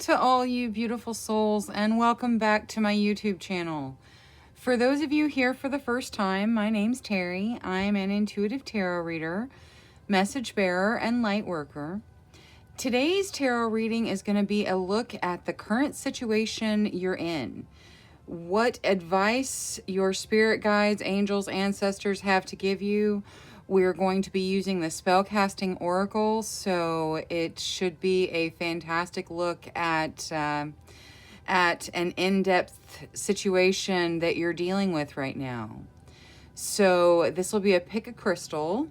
to all you beautiful souls, and welcome back to my YouTube channel. For those of you here for the first time, my name's Terry. I'm an intuitive tarot reader, message bearer, and light worker. Today's tarot reading is going to be a look at the current situation you're in. What advice your spirit guides, angels, ancestors have to give you. We're going to be using the spellcasting oracle, so it should be a fantastic look at an in-depth situation that you're dealing with right now. So this will be a pick a crystal.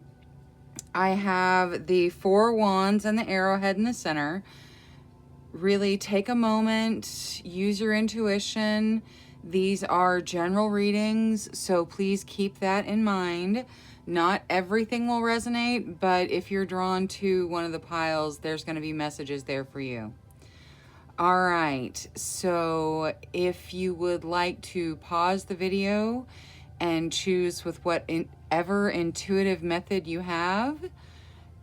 I have the 4 wands and the arrowhead in the center. Really take a moment, use your intuition. These are general readings, so please keep that in mind. Not everything will resonate, but if you're drawn to one of the piles, there's going to be messages there for you. All right, so if you would like to pause the video and choose with whatever intuitive method you have,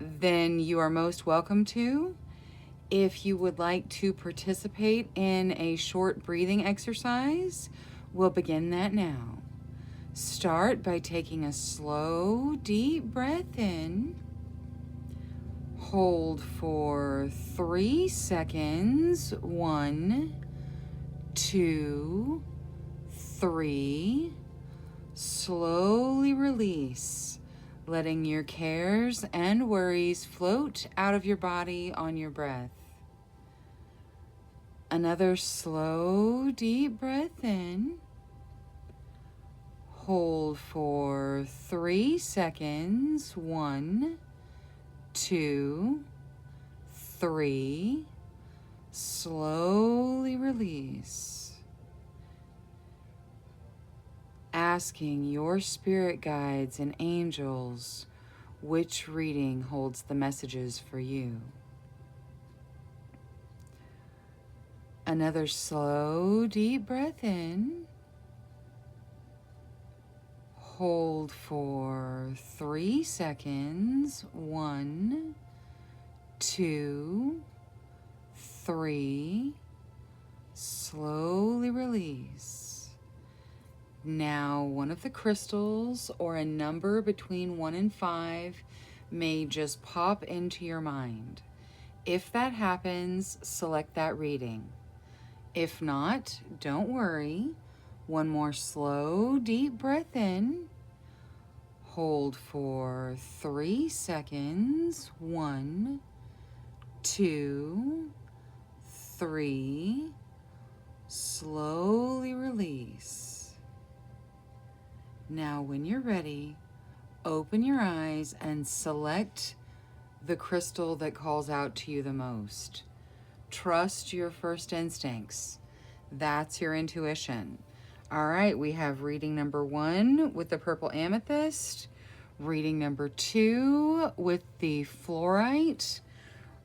then you are most welcome to. If you would like to participate in a short breathing exercise, we'll begin that now. Start by taking a slow, deep breath in. Hold for 3 seconds. 1, 2, 3. Slowly release, letting your cares and worries float out of your body on your breath. Another slow, deep breath in. Hold for 3 seconds. 1, 2, 3. Slowly release. Asking your spirit guides and angels which reading holds the messages for you. Another slow, deep breath in. Hold for 3 seconds. 1, 2, 3. Slowly release. Now, one of the crystals or a number between 1 and 5 may just pop into your mind. If that happens, select that reading. If not, don't worry. One more slow, deep breath in. Hold for 3 seconds. 1, 2, 3. Slowly release. Now, when you're ready, open your eyes and select the crystal that calls out to you the most. Trust your first instincts. That's your intuition. All right, we have reading number 1 with the purple amethyst, reading number 2 with the fluorite,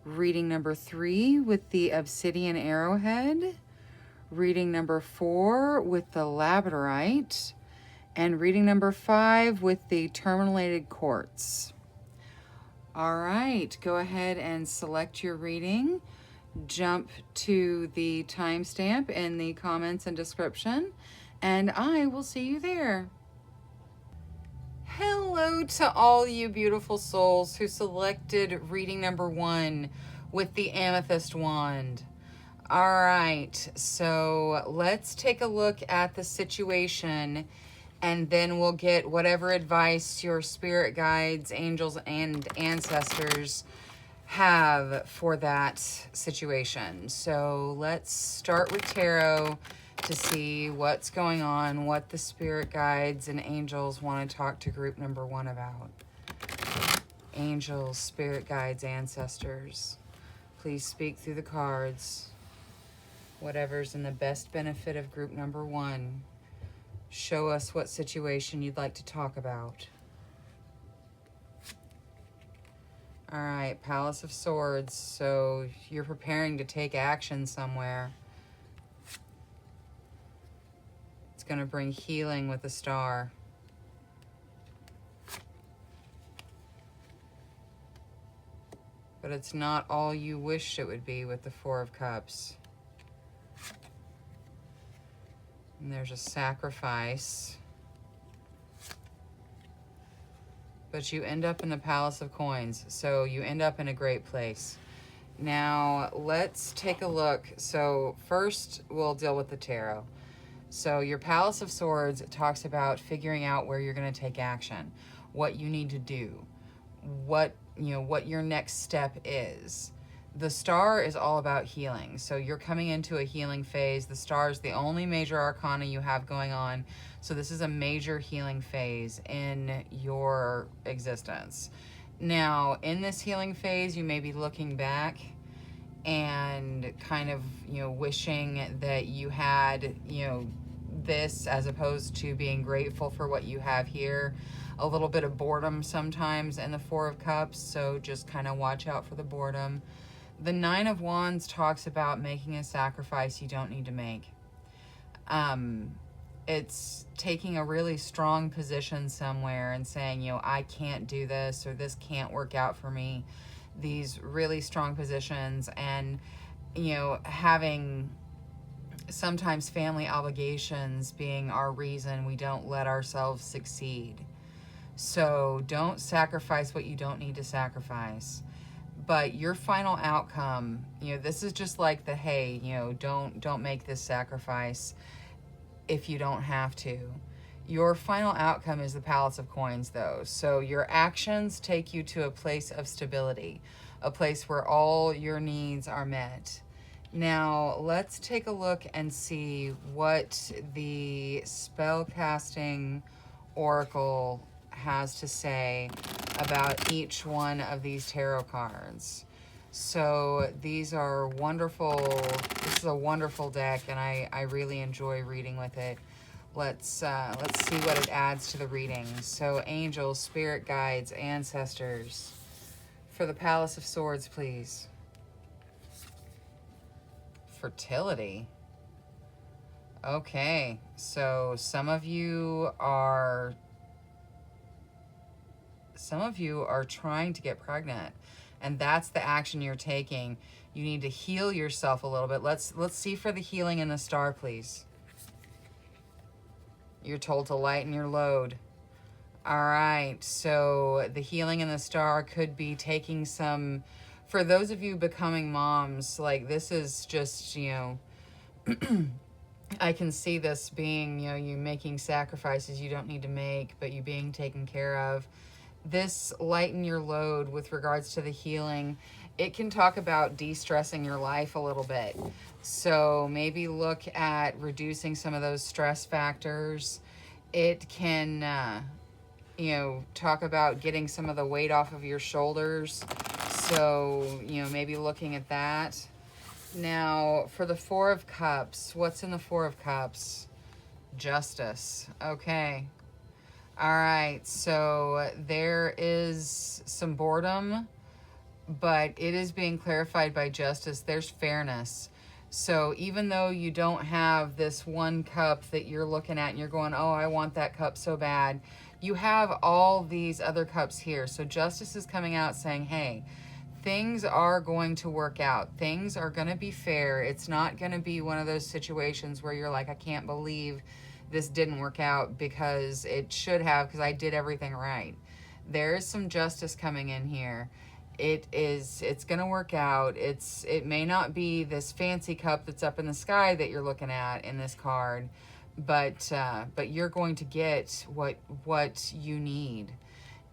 reading number 3 with the obsidian arrowhead, reading number 4 with the labradorite, and reading number 5 with the terminated quartz. All right, go ahead and select your reading. Jump to the timestamp in the comments and description, and I will see you there. Hello to all you beautiful souls who selected reading number 1 with the amethyst wand. All right, so let's take a look at the situation, and then we'll get whatever advice your spirit guides, angels, and ancestors have for that situation. So let's start with tarot to see what's going on, what the spirit guides and angels want to talk to group number 1 about. Angels, spirit guides, ancestors, please speak through the cards. Whatever's in the best benefit of group number 1. Show us what situation you'd like to talk about. All right, Palace of Swords. So you're preparing to take action somewhere. It's going to bring healing with the Star. But it's not all you wished it would be with the 4 of Cups. And there's a sacrifice. But you end up in the Palace of Coins, so you end up in a great place. Now, let's take a look. So first, we'll deal with the tarot. So your Palace of Swords talks about figuring out where you're going to take action, what you need to do, what your next step is. The Star is all about healing. So you're coming into a healing phase. The Star is the only major arcana you have going on. So this is a major healing phase in your existence. Now, in this healing phase, you may be looking back and kind of, wishing that you had, this, as opposed to being grateful for what you have here. A little bit of boredom sometimes in the Four of Cups, so just kind of watch out for the boredom. The Nine of Wands talks about making a sacrifice you don't need to make. It's taking a really strong position somewhere and saying, I can't do this, or this can't work out for me. These really strong positions, and, having sometimes family obligations being our reason we don't let ourselves succeed. So don't sacrifice what you don't need to sacrifice. But your final outcome, this is just like the, hey, don't make this sacrifice if you don't have to. Your final outcome is the Palace of Coins, though. So your actions take you to a place of stability, a place where all your needs are met. Now, let's take a look and see what the spellcasting oracle has to say about each one of these tarot cards. So these are wonderful. This is a wonderful deck, and I really enjoy reading with it. Let's see what it adds to the reading. So angels, spirit guides, ancestors. For the Palace of Swords, please. Fertility. Okay, so some of you are trying to get pregnant, and that's the action you're taking. You need to heal yourself a little bit. Let's see for the healing in the Star, please. You're told to lighten your load. All right, so the healing in the Star could be taking some, for those of you becoming moms, like this is just, I can see this being, you making sacrifices you don't need to make, but you being taken care of. This lighten your load with regards to the healing. It can talk about de-stressing your life a little bit. So maybe look at reducing some of those stress factors. It can, talk about getting some of the weight off of your shoulders. So, maybe looking at that. Now, for the Four of Cups, what's in the Four of Cups? Justice. Okay. All right, so there is some boredom, but it is being clarified by justice. There's fairness. So even though you don't have this one cup that you're looking at and you're going, oh, I want that cup so bad, you have all these other cups here. So justice is coming out saying, hey, things are going to work out. Things are going to be fair. It's not going to be one of those situations where you're like, I can't believe this didn't work out, because it should have, because I did everything right. There is some justice coming in here. It's going to work out. It may not be this fancy cup that's up in the sky that you're looking at in this card, but you're going to get what you need.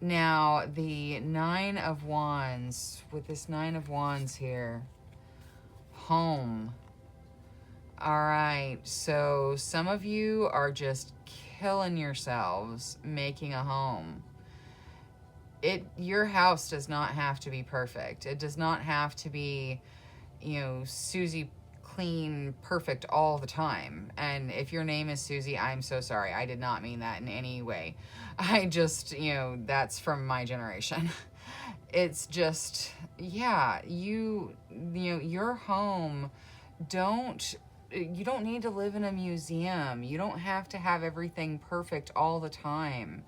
Now, the Nine of Wands, with this Nine of Wands here, home. All right, so some of you are just killing yourselves making a home. Your house does not have to be perfect. It does not have to be, Susie clean, perfect all the time. And if your name is Susie, I'm so sorry. I did not mean that in any way. I just, that's from my generation. It's just, yeah, your home, you don't need to live in a museum. You don't have to have everything perfect all the time.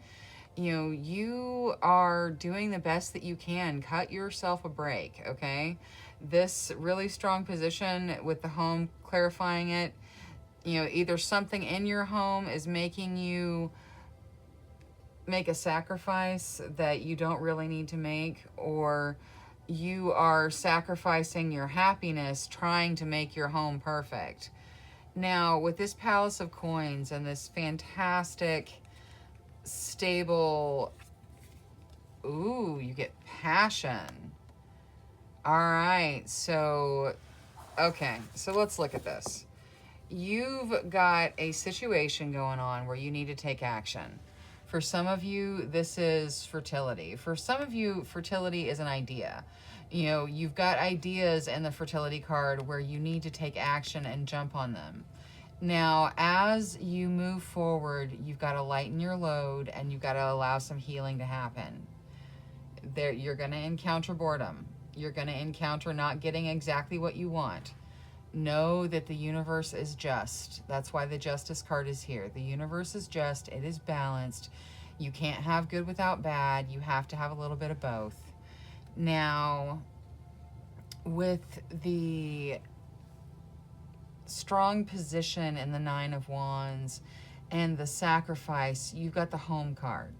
You are doing the best that you can. Cut yourself a break, okay? This really strong position with the home, clarifying it, you know, either something in your home is making you make a sacrifice that you don't really need to make, or you are sacrificing your happiness trying to make your home perfect. Now, with this Palace of Coins and this fantastic, stable, ooh, you get passion. All right, so, okay, so let's look at this. You've got a situation going on where you need to take action. For some of you, this is fertility. For some of you, fertility is an idea. You know, you've got ideas in the fertility card where you need to take action and jump on them. Now, as you move forward, you've got to lighten your load and you've got to allow some healing to happen. There, you're going to encounter boredom. You're going to encounter not getting exactly what you want. Know that the universe is just. That's why the Justice card is here. The universe is just. It is balanced. You can't have good without bad. You have to have a little bit of both. Now, with the strong position in the Nine of Wands and the sacrifice, you've got the Home card.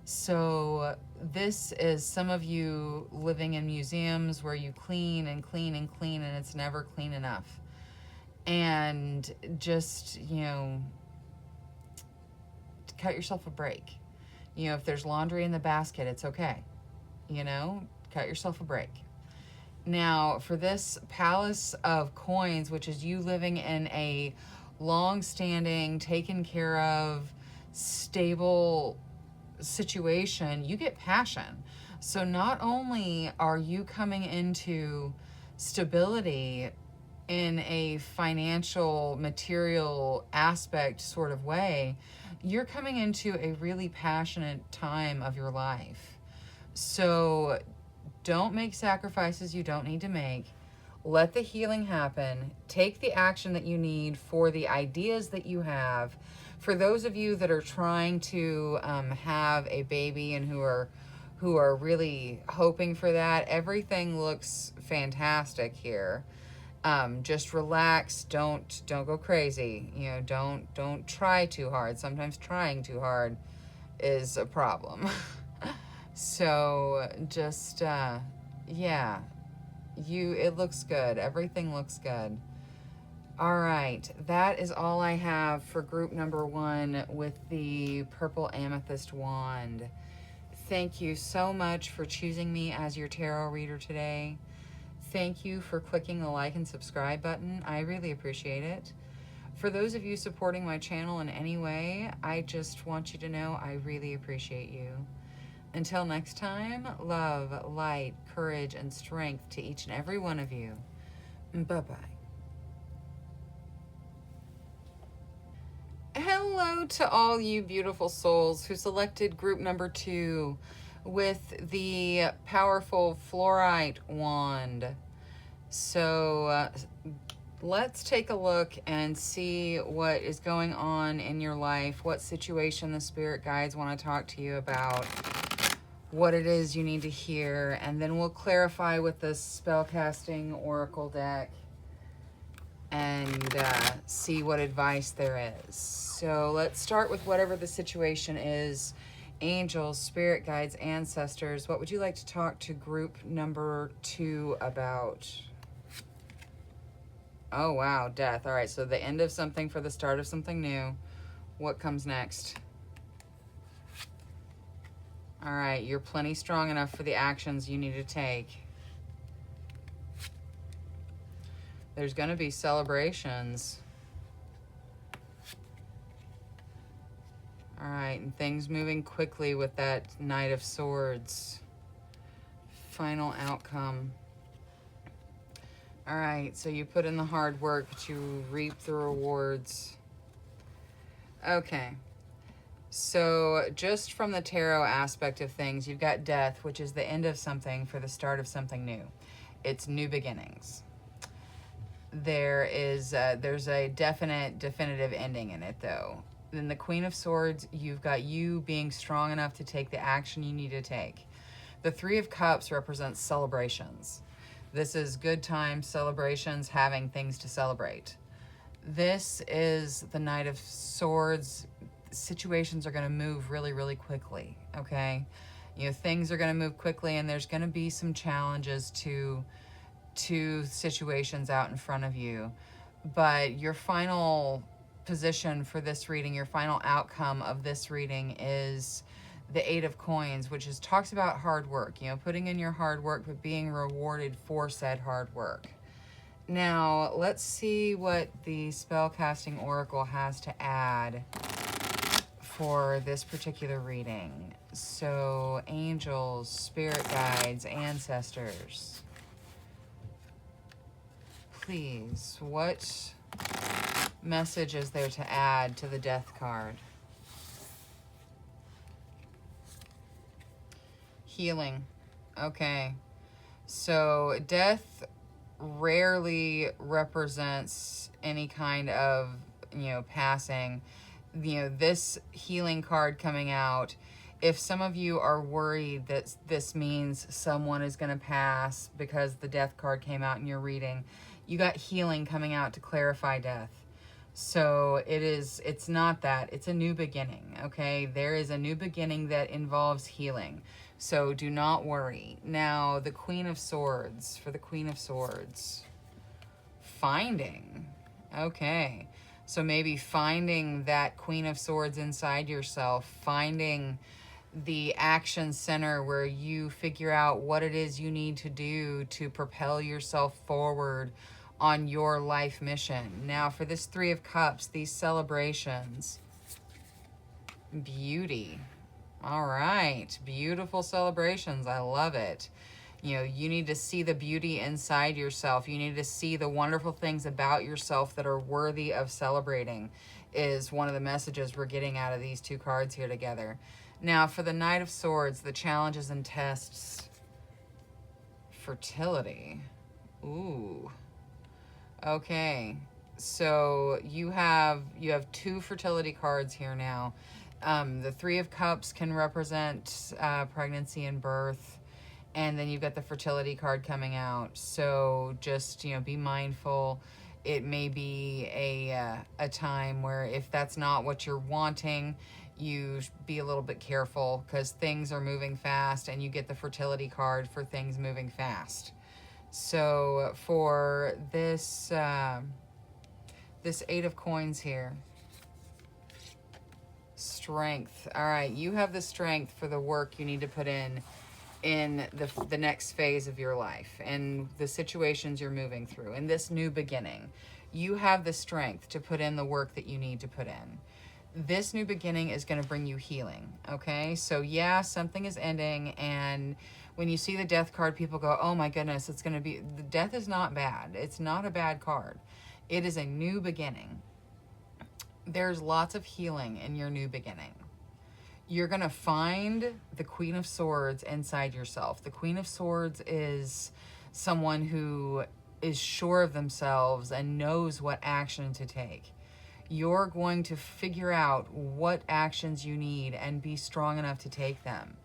So this is some of you living in museums where you clean and clean and clean and it's never clean enough. And just, you know, cut yourself a break. You know, if there's laundry in the basket, it's okay. You know, cut yourself a break. Now, for this Palace of Coins, which is you living in a long-standing, taken care of, stable situation, you get passion. So not only are you coming into stability in a financial, material aspect sort of way, you're coming into a really passionate time of your life. So don't make sacrifices you don't need to make. Let the healing happen. Take the action that you need for the ideas that you have. For those of you that are trying to have a baby and who are really hoping for that, everything looks fantastic here. Just relax. Don't go crazy. You know, don't try too hard. Sometimes trying too hard is a problem. So just yeah, it looks good. Everything looks good. All right, that is all I have for group number 1 with the purple amethyst wand. Thank you so much for choosing me as your tarot reader today. Thank you for clicking the like and subscribe button. I really appreciate it. For those of you supporting my channel in any way, I just want you to know I really appreciate you. Until next time, love, light, courage, and strength to each and every one of you. Bye-bye. Hello to all you beautiful souls who selected group number 2 with the powerful fluorite wand. So let's take a look and see what is going on in your life, what situation the spirit guides want to talk to you about, what it is you need to hear, and then we'll clarify with the spellcasting oracle deck and see what advice there is. So let's start with whatever the situation is. Angels, spirit guides, ancestors, what would you like to talk to group number 2 about? Oh, wow, death. All right, so the end of something for the start of something new. What comes next? All right, you're plenty strong enough for the actions you need to take. There's going to be celebrations. All right, and things moving quickly with that Knight of Swords. Final outcome. All right, so you put in the hard work to reap the rewards. Okay. So just from the tarot aspect of things, you've got death, which is the end of something for the start of something new. It's new beginnings. There's a definitive ending in it, though. Then the Queen of Swords, you've got you being strong enough to take the action you need to take. The Three of Cups represents celebrations. This is good times, celebrations, having things to celebrate. This is the Knight of Swords. Situations are going to move really, really quickly, okay? You know, things are going to move quickly, and there's going to be some challenges to situations out in front of you. But your final position for this reading, your final outcome of this reading is the Eight of Coins, which talks about hard work, you know, putting in your hard work, but being rewarded for said hard work. Now, let's see what the Spellcasting Oracle has to add for this particular reading. So, angels, spirit guides, ancestors. Please, what message is there to add to the Death card? Healing. Okay. So, death rarely represents any kind of, you know, passing. You know, this healing card coming out, if some of you are worried that this means someone is going to pass because the death card came out in your reading, you got healing coming out to clarify death. So it's not that. It's a new beginning, okay? There is a new beginning that involves healing. So do not worry. Now, the Queen of Swords, for the Queen of Swords. Finding. Okay. So maybe finding that Queen of Swords inside yourself, finding the action center where you figure out what it is you need to do to propel yourself forward on your life mission. Now, for this Three of Cups, these celebrations, beauty. All right, beautiful celebrations. I love it. You know, you need to see the beauty inside yourself. You need to see the wonderful things about yourself that are worthy of celebrating, is one of the messages we're getting out of these two cards here together. Now, for the Knight of Swords, the challenges and tests. Fertility. Ooh. Okay. So you have two fertility cards here now. The Three of Cups can represent pregnancy and birth. And then you've got the fertility card coming out. So just, you know, be mindful. It may be a time where if that's not what you're wanting, you be a little bit careful, because things are moving fast, and you get the fertility card for things moving fast. So for this this Eight of Coins here, strength. All right, you have the strength for the work you need to put in the next phase of your life and the situations you're moving through in this new beginning. You have the strength to put in the work that you need to put in. This new beginning is going to bring you healing, okay? So yeah, something is ending, and when you see the death card, people go, oh my goodness, it's going to be, the death is not bad. It's not a bad card. It is a new beginning. There's lots of healing in your new beginning. You're going to find the Queen of Swords inside yourself. The Queen of Swords is someone who is sure of themselves and knows what action to take. You're going to figure out what actions you need and be strong enough to take them.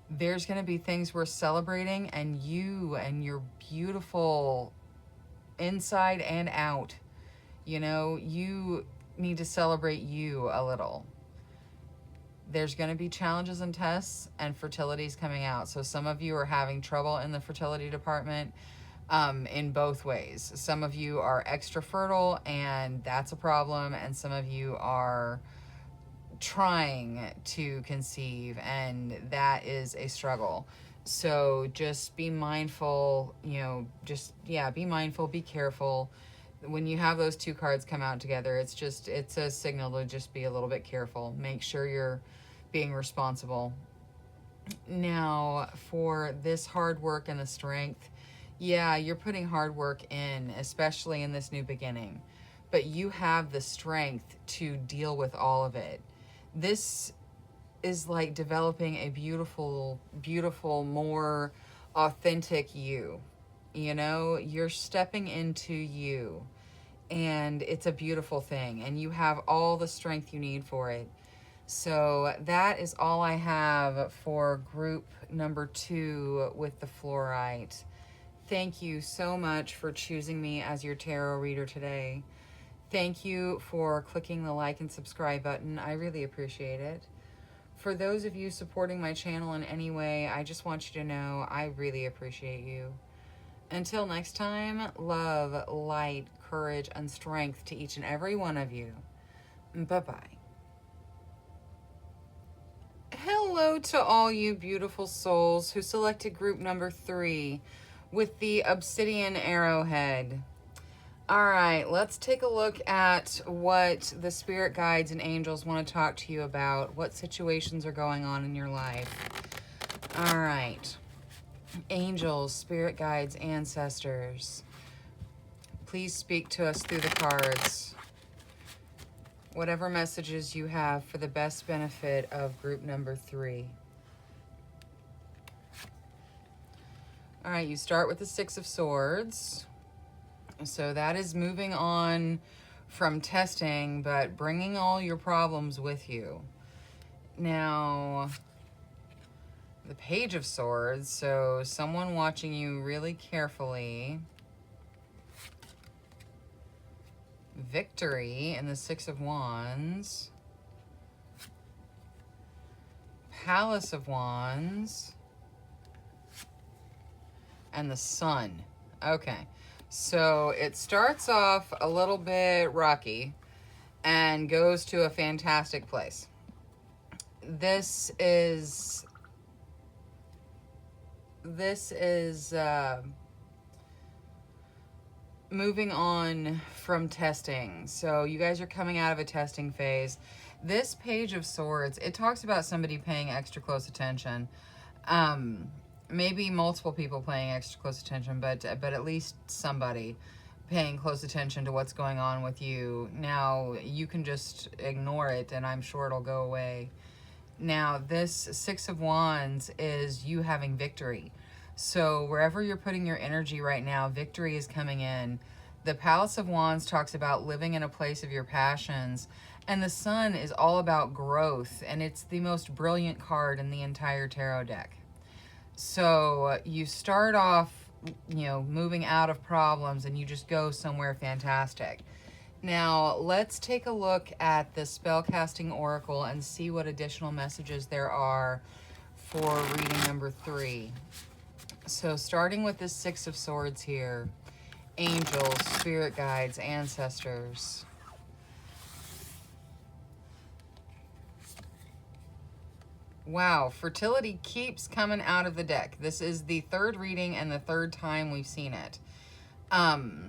There's going to be things we're celebrating, and you and your beautiful inside and out, you know, you need to celebrate you a little. There's going to be challenges and tests, and fertility's coming out. So some of you are having trouble in the fertility department in both ways. Some of you are extra fertile, and that's a problem. And some of you are trying to conceive, and that is a struggle. So just be mindful, you know, be mindful, be careful. When you have those two cards come out together, it's a signal to just be a little bit careful. Make sure you're being responsible. Now, for this hard work and the strength, yeah, you're putting hard work in, especially in this new beginning, but you have the strength to deal with all of it. This is like developing a beautiful, beautiful, more authentic you. You know, you're stepping into you, and it's a beautiful thing, and you have all the strength you need for it. So that is all I have for group number 2 with the fluorite. Thank you so much for choosing me as your tarot reader today. Thank you for clicking the like and subscribe button. I really appreciate it. For those of you supporting my channel in any way, I just want you to know I really appreciate you. Until next time, love, light, courage, and strength to each and every one of you. Bye-bye. Hello to all you beautiful souls who selected group number 3 with the obsidian arrowhead. All right, let's take a look at what the spirit guides and angels want to talk to you about, what situations are going on in your life. All right. Angels, spirit guides, ancestors, please speak to us through the cards. Whatever messages you have for the best benefit of group number 3. All right, you start with the 6 of Swords. So that is moving on from testing, but bringing all your problems with you. Now, the Page of Swords, so someone watching you really carefully. Victory in the 6 of Wands. Palace of Wands. And the Sun. Okay, so it starts off a little bit rocky and goes to a fantastic place. This is moving on from testing. So you guys are coming out of a testing phase. This Page of Swords, it talks about somebody paying extra close attention. Maybe multiple people paying extra close attention, but at least somebody paying close attention to what's going on with you. Now, you can just ignore it, and I'm sure it'll go away. Now, this 6 of Wands is you having victory. So wherever you're putting your energy right now, victory is coming in. The Palace of Wands talks about living in a place of your passions. And the Sun is all about growth. And it's the most brilliant card in the entire tarot deck. So you start off, moving out of problems and you just go somewhere fantastic. Now, let's take a look at the Spellcasting Oracle and see what additional messages there are for reading number 3. So starting with the 6 of Swords here, angels, spirit guides, ancestors. Wow, fertility keeps coming out of the deck. This is the 3rd reading and the 3rd time we've seen it. I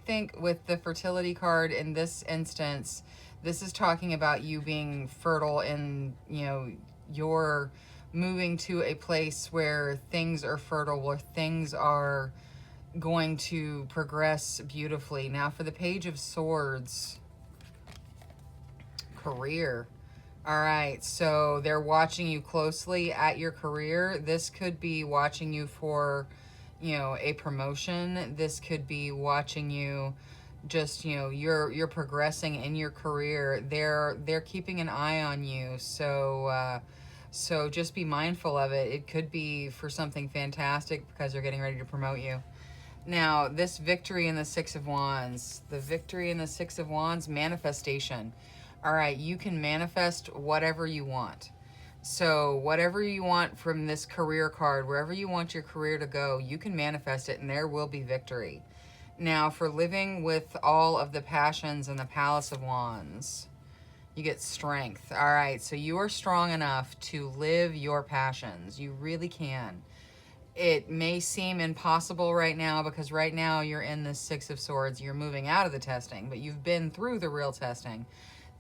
think with the fertility card in this instance, this is talking about you being fertile and, you're moving to a place where things are fertile, where things are going to progress beautifully. Now for the Page of Swords, career. All right, so they're watching you closely at your career. This could be watching you for, a promotion. This could be watching you just, you're progressing in your career. They're keeping an eye on you. So just be mindful of it. It could be for something fantastic because they're getting ready to promote you. Now, this victory in the 6 of Wands, the victory in the 6 of Wands, manifestation. All right, you can manifest whatever you want. So whatever you want from this career card, wherever you want your career to go, you can manifest it and there will be victory. Now, for living with all of the passions in the Palace of Wands, you get strength. All right, so you are strong enough to live your passions. You really can. It may seem impossible right now because right now you're in the 6 of Swords. You're moving out of the testing, but you've been through the real testing.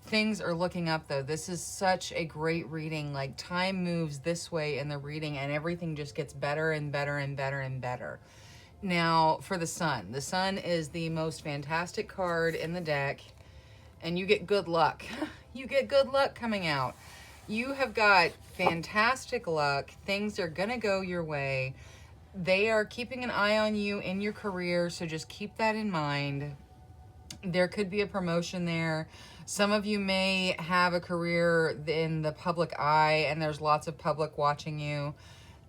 Things are looking up though. This is such a great reading. Like, time moves this way in the reading and everything just gets better and better and better and better. Now for the Sun. The Sun is the most fantastic card in the deck and you get good luck. You get good luck coming out. You have got fantastic luck. Things are gonna go your way. They are keeping an eye on you in your career, so just keep that in mind. There could be a promotion there. Some of you may have a career in the public eye and there's lots of public watching you.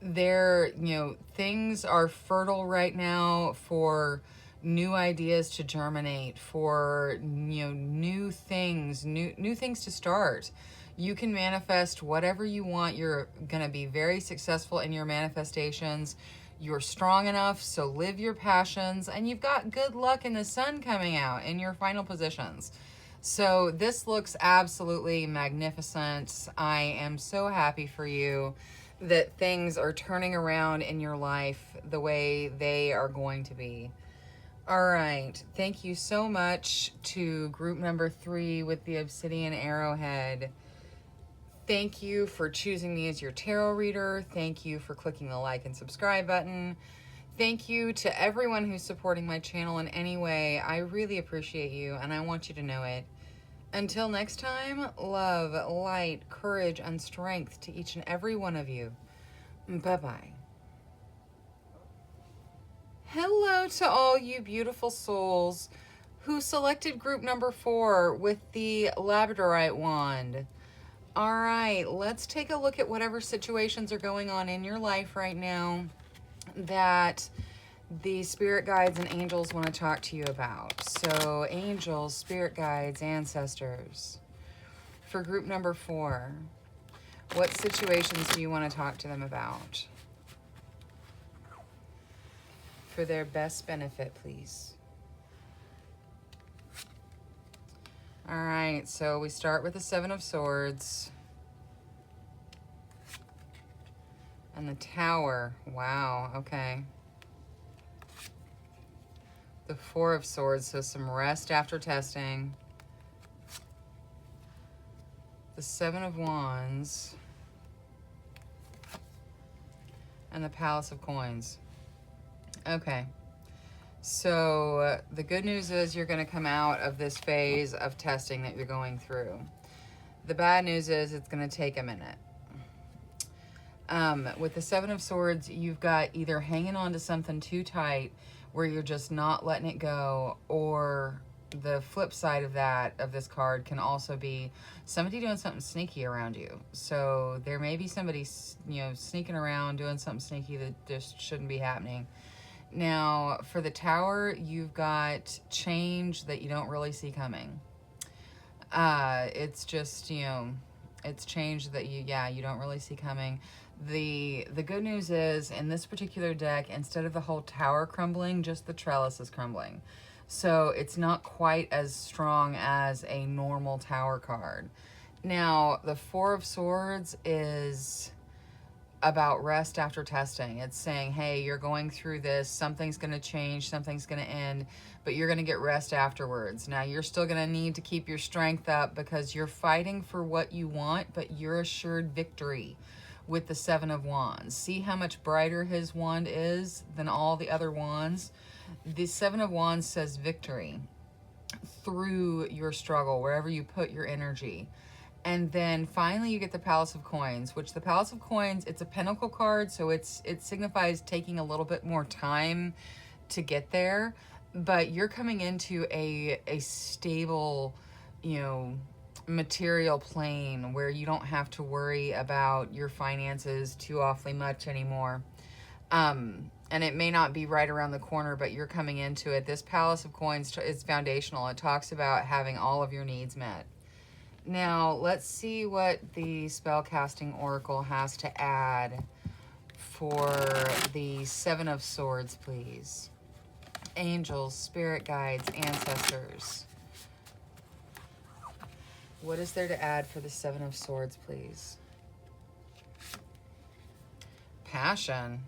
things are fertile right now for new ideas to germinate, for new things, new things to start. You can manifest whatever you want. You're going to be very successful in your manifestations. You're strong enough, so live your passions, and you've got good luck in the sun coming out in your final positions. So this looks absolutely magnificent. I am so happy for you that things are turning around in your life the way they are going to be. All right. Thank you so much to group number 3 with the Obsidian Arrowhead. Thank you for choosing me as your tarot reader. Thank you for clicking the like and subscribe button. Thank you to everyone who's supporting my channel in any way. I really appreciate you, and I want you to know it. Until next time, love, light, courage, and strength to each and every one of you. Bye-bye. Hello to all you beautiful souls who selected group number 4 with the Labradorite wand. All right, let's take a look at whatever situations are going on in your life right now that the spirit guides and angels want to talk to you about. So angels, spirit guides, ancestors. For group number 4, what situations do you want to talk to them about? For their best benefit, please. All right, so we start with the 7 of Swords. And the Tower. Wow, okay. The 4 of Swords, so some rest after testing. The 7 of Wands. And the Palace of Coins. Okay. So the good news is you're going to come out of this phase of testing that you're going through. The bad news is it's going to take a minute. With the 7 of Swords, you've got either hanging on to something too tight where you're just not letting it go, or the flip side of that, of this card, can also be somebody doing something sneaky around you. So there may be somebody, sneaking around, doing something sneaky that just shouldn't be happening. Now, for the Tower, you've got change that you don't really see coming. It's just, it's change that you don't really see coming. The good news is, in this particular deck, instead of the whole tower crumbling, just the trellis is crumbling. So it's not quite as strong as a normal tower card. Now, the 4 of Swords is about rest after testing. It's saying, hey, you're going through this, something's going to change, something's going to end, but you're going to get rest afterwards. Now, you're still going to need to keep your strength up because you're fighting for what you want, but you're assured victory with the 7 of Wands. See how much brighter his wand is than all the other wands? The 7 of Wands says victory through your struggle, wherever you put your energy. And then finally you get the Palace of Coins, which the Palace of Coins, it's a pentacle card, so it signifies taking a little bit more time to get there, but you're coming into a stable, material plane where you don't have to worry about your finances too awfully much anymore. And it may not be right around the corner, but you're coming into it. This Palace of Coins is foundational. It talks about having all of your needs met. Now, let's see what the Spellcasting Oracle has to add for the 7 of Swords, please. Angels, spirit guides, ancestors. What is there to add for the 7 of Swords, please? Passion.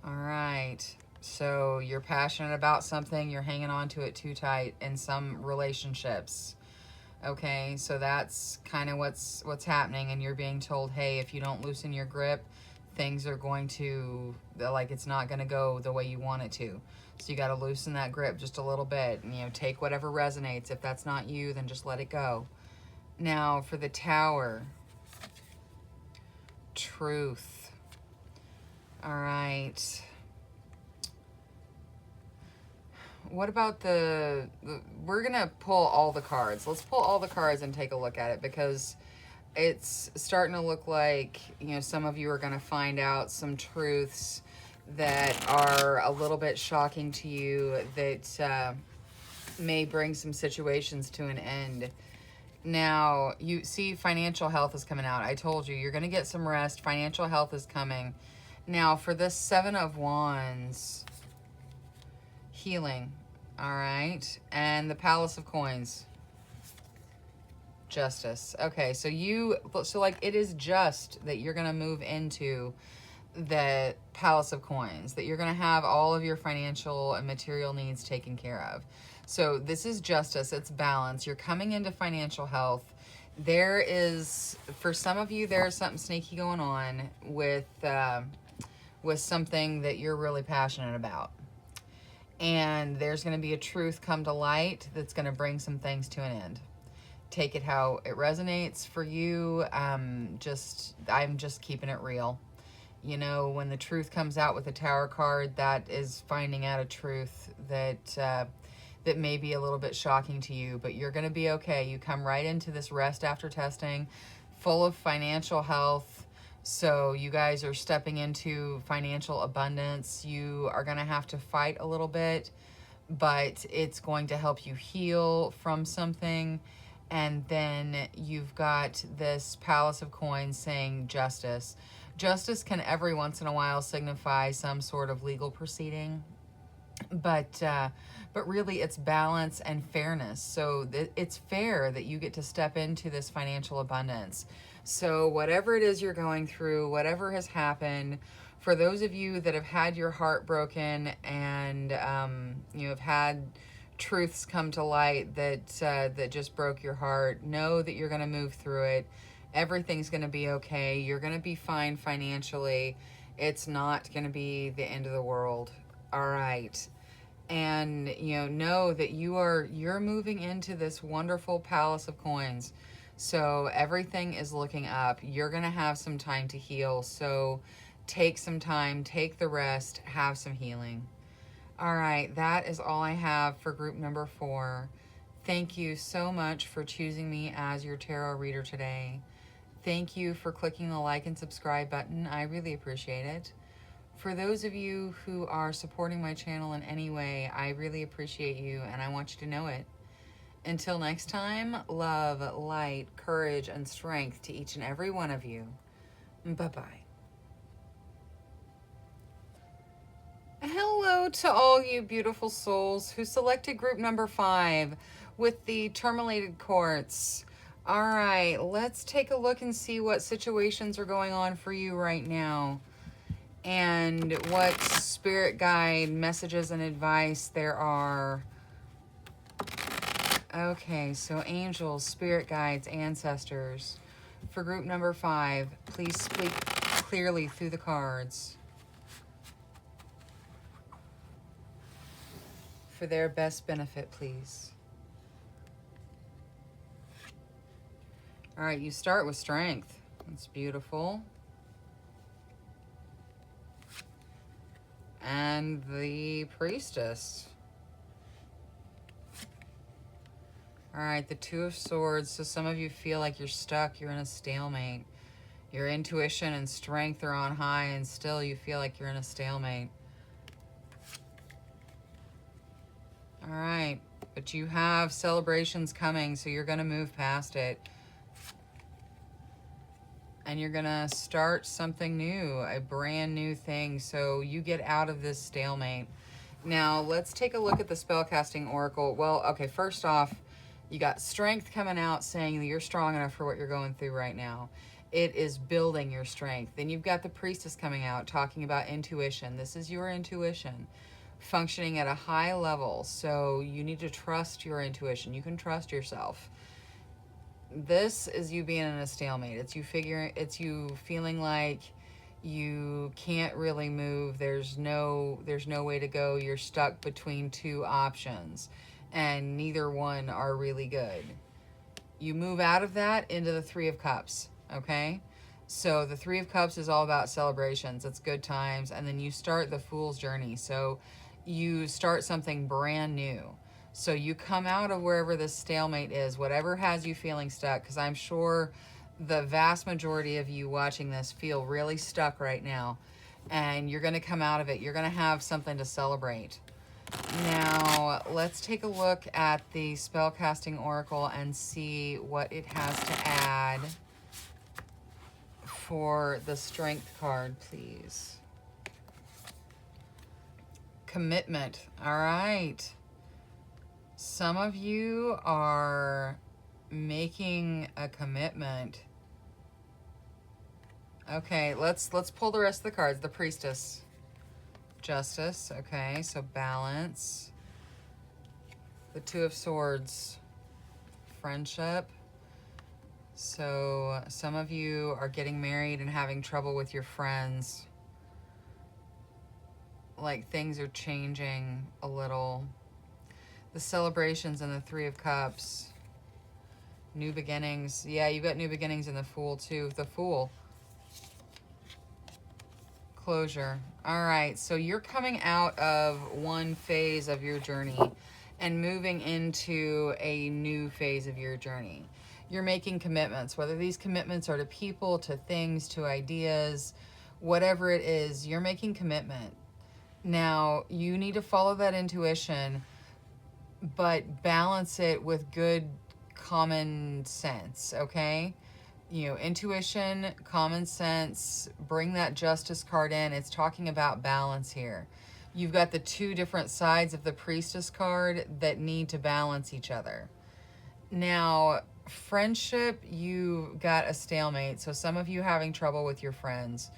All right. So you're passionate about something. You're hanging on to it too tight in some relationships. Okay, so that's kind of what's happening, and you're being told, hey, if you don't loosen your grip, things are going to, it's not going to go the way you want it to. So you got to loosen that grip just a little bit, and, take whatever resonates. If that's not you, then just let it go. Now, for the Tower, truth. All right. What about we're going to pull all the cards. Let's pull all the cards and take a look at it, because it's starting to look like, you know, some of you are going to find out some truths that are a little bit shocking to you, that may bring some situations to an end. Now, you see financial health is coming out. I told you, you're going to get some rest. Financial health is coming. Now, for this Seven of Wands, healing, all right? And the Palace of Coins, justice. Okay, so like it is just that you're going to move into the Palace of Coins, that you're going to have all of your financial and material needs taken care of. So this is justice, it's balance. You're coming into financial health. There is, for some of you, there's something sneaky going on with something that you're really passionate about. And there's going to be a truth come to light that's going to bring some things to an end. Take it how it resonates for you. I'm just keeping it real. You know, when the truth comes out with the Tower card, that is finding out a truth that that may be a little bit shocking to you, but you're going to be okay. You come right into this rest after testing, full of financial health. So you guys are stepping into financial abundance. You are going to have to fight a little bit, but it's going to help you heal from something. And then you've got this Palace of Coins saying justice. Justice can every once in a while signify some sort of legal proceeding, but really it's balance and fairness. So it's fair that you get to step into this financial abundance. So whatever it is you're going through, whatever has happened, for those of you that have had your heart broken and you have had truths come to light that just broke your heart, know that you're going to move through it. Everything's going to be okay. You're going to be fine financially. It's not going to be the end of the world. All right. And, you know that you're moving into this wonderful Palace of Coins. So everything is looking up. You're going to have some time to heal. So take some time, take the rest, have some healing. All right. That is all I have for group number 4. Thank you so much for choosing me as your tarot reader today. Thank you for clicking the like and subscribe button. I really appreciate it. For those of you who are supporting my channel in any way, I really appreciate you and I want you to know it. Until next time, love, light, courage, and strength to each and every one of you. Bye-bye. Hello to all you beautiful souls who selected group number 5 with the Tourmalated Quartz. All right, let's take a look and see what situations are going on for you right now and what spirit guide messages and advice there are. Okay, so angels, spirit guides, ancestors. For group number 5, please speak clearly through the cards for their best benefit, please. All right, you start with strength. That's beautiful. And the priestess. All right, the 2 of Swords. So some of you feel like you're stuck. You're in a stalemate. Your intuition and strength are on high, and still you feel like you're in a stalemate. All right, but you have celebrations coming, so you're going to move past it. And you're going to start something new, a brand new thing. So you get out of this stalemate. Now, let's take a look at the spellcasting oracle. Well, okay, first off, you got strength coming out saying that you're strong enough for what you're going through right now. It is building your strength. Then you've got the priestess coming out talking about intuition. This is your intuition functioning at a high level. So you need to trust your intuition. You can trust yourself. This is you being in a stalemate. It's you feeling like you can't really move. There's no way to go. You're stuck between 2 options and neither one are really good. You move out of that into the 3 of Cups, okay? So the 3 of Cups is all about celebrations. It's good times. And then you start the Fool's Journey. So you start something brand new. So you come out of wherever this stalemate is, whatever has you feeling stuck, because I'm sure the vast majority of you watching this feel really stuck right now, and you're going to come out of it. You're going to have something to celebrate. Now, let's take a look at the Spellcasting Oracle and see what it has to add for the Strength card, please. Commitment. All right. Some of you are making a commitment. Okay, let's pull the rest of the cards. The Priestess. Justice. Okay, so balance. The Two of Swords. Friendship. So some of you are getting married and having trouble with your friends. Like things are changing a little. The Celebrations and the Three of Cups. New beginnings. Yeah, you got new beginnings in the Fool too. The Fool. Closure. All right, so you're coming out of one phase of your journey and moving into a new phase of your journey. You're making commitments, whether these commitments are to people, to things, to ideas, whatever it is, you're making commitment. Now, you need to follow that intuition, but balance it with good common sense, okay? You know, intuition, common sense, bring that Justice card in. It's talking about balance here. You've got the two different sides of the Priestess card that need to balance each other. Now, friendship, you got a stalemate. So some of you having trouble with your friends.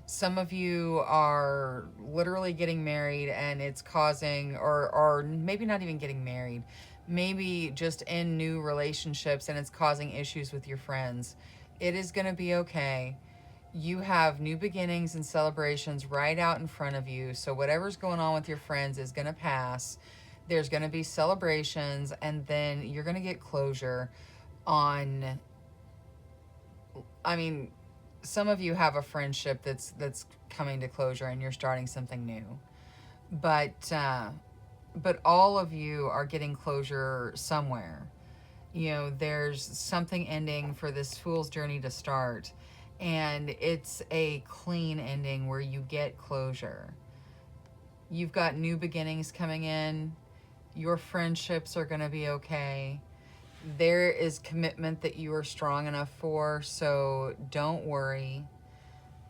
Some of you are literally getting married and it's causing, or maybe not even getting married, maybe just in new relationships and it's causing issues with your friends. It is going to be okay. You have new beginnings and celebrations right out in front of you. So whatever's going on with your friends is going to pass. There's going to be celebrations, and then you're going to get closure on, I mean, some of you have a friendship that's coming to closure and you're starting something new. But all of you are getting closure somewhere. You know, there's something ending for this Fool's journey to start, and it's a clean ending where you get closure. You've got new beginnings coming in. Your friendships are going to be okay. There is commitment that you are strong enough for, so don't worry.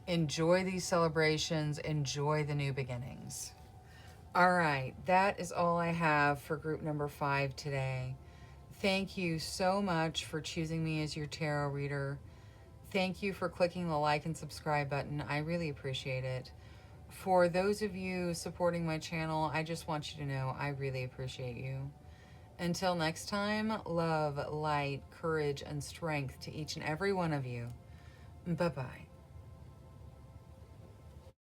Enjoy these celebrations. Enjoy the new beginnings. All right, that is all I have for group number 5 today. Thank you so much for choosing me as your tarot reader. Thank you for clicking the like and subscribe button. I really appreciate it. For those of you supporting my channel, I just want you to know I really appreciate you. Until next time, love, light, courage, and strength to each and every one of you. Bye-bye.